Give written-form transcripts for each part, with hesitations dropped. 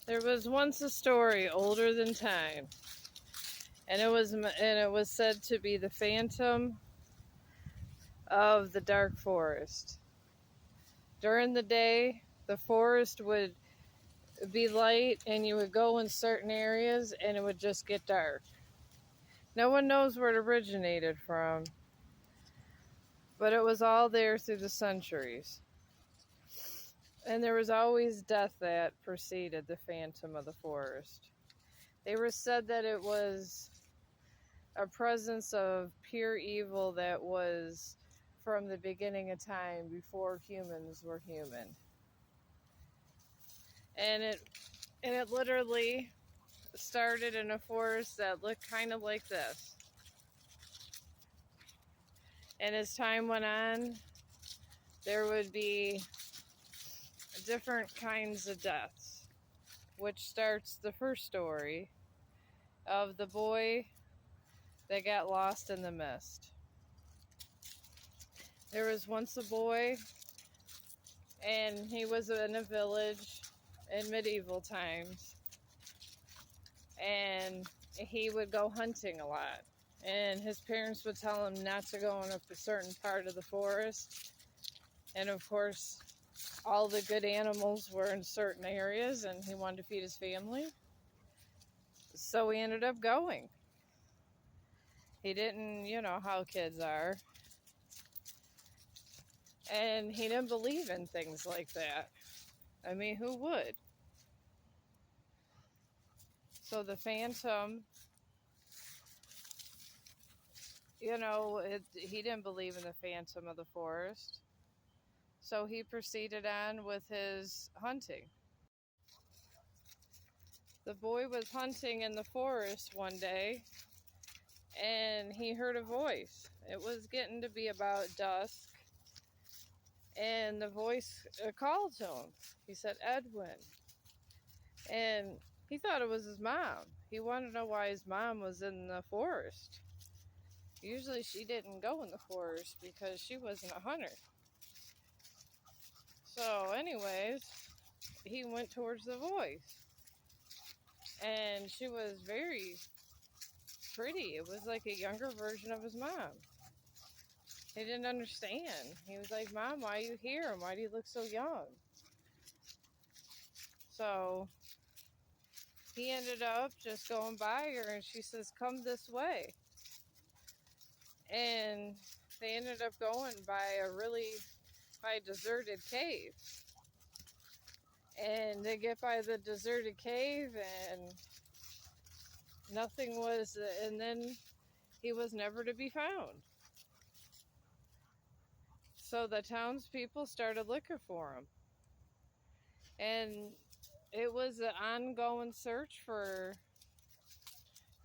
There was once a story older than time, and it was said to be the phantom of the dark forest. During the day, the forest would be light, and you would go in certain areas, and it would just get dark. No one knows where it originated from, but it was all there through the centuries. And there was always death that preceded the phantom of the forest. They were said that it was a presence of pure evil that was from the beginning of time before humans were human. And it literally started in a forest that looked kind of like this. And as time went on, there would be different kinds of deaths, which starts the first story of the boy that got lost in the mist. There was once a boy, and he was in a village in medieval times, and he would go hunting a lot. And his parents would tell him not to go in a certain part of the forest. And of course, all the good animals were in certain areas, and he wanted to feed his family. So he ended up going. He didn't, you know how kids are. And he didn't believe in things like that. I mean, who would? So the phantom, he didn't believe in the phantom of the forest. So he proceeded on with his hunting. The boy was hunting in the forest one day, and he heard a voice. It was getting to be about dusk, and the voice called to him. He said, "Edwin." And he thought it was his mom. He wanted to know why his mom was in the forest. Usually she didn't go in the forest because she wasn't a hunter. So anyways, he went towards the voice. And she was very pretty. It was like a younger version of his mom. He didn't understand. He was like, "Mom, why are you here? And why do you look so young?" So he ended up just going by her, and she says, "Come this way." And they ended up going by a deserted cave. And they get by the deserted cave, and nothing was, and then he was never to be found. So the townspeople started looking for him. And it was an ongoing search for,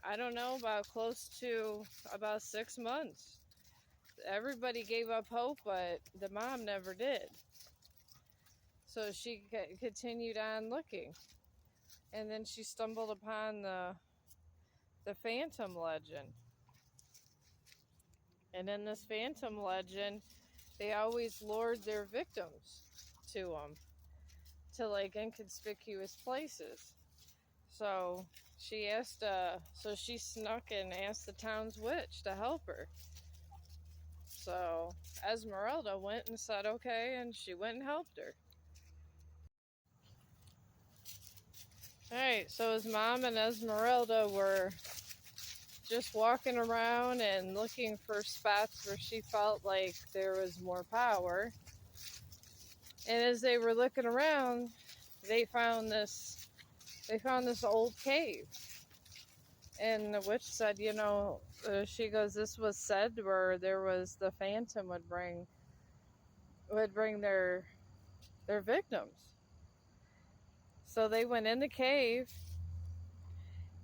I don't know, about close to about 6 months. Everybody gave up hope, but the mom never did. So she continued on looking. And then she stumbled upon the phantom legend. And in this phantom legend, they always lured their victims to them, to like inconspicuous places. So she snuck and asked the town's witch to help her. So Esmeralda went and said okay, and she went and helped her. Alright, so his mom and Esmeralda were just walking around and looking for spots where she felt like there was more power. And as they were looking around, they found this old cave. And the witch said, she goes, "This was said where there was the phantom would bring their victims." So they went in the cave,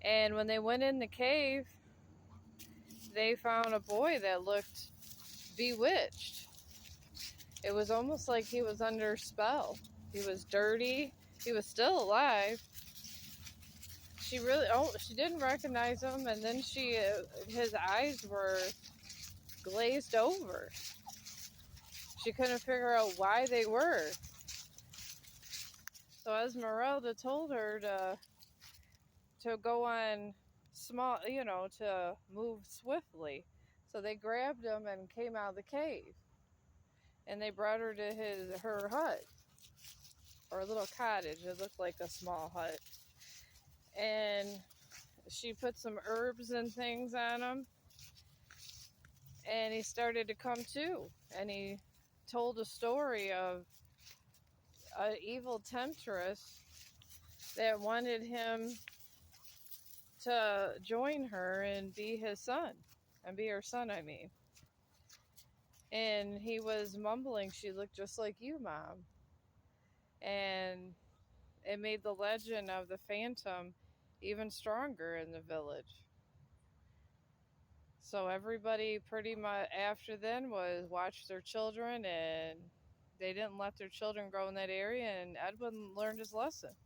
and when they went in the cave, they found a boy that looked bewitched. It was almost like he was under a spell. He was dirty. He was still alive. She didn't recognize him, and then his eyes were glazed over. She couldn't figure out why they were. So Esmeralda told her to go on small, to move swiftly. So they grabbed him and came out of the cave, and they brought her to her hut, or a little cottage. It looked like a small hut, and she put some herbs and things on him, and he started to come to. And he told a story of an evil temptress that wanted him to join her and be his son, and be her son, I mean. And he was mumbling, "She looked just like you, Mom." And it made the legend of the phantom even stronger in the village. So everybody pretty much after then was watched their children, and they didn't let their children grow in that area, and Edwin learned his lesson.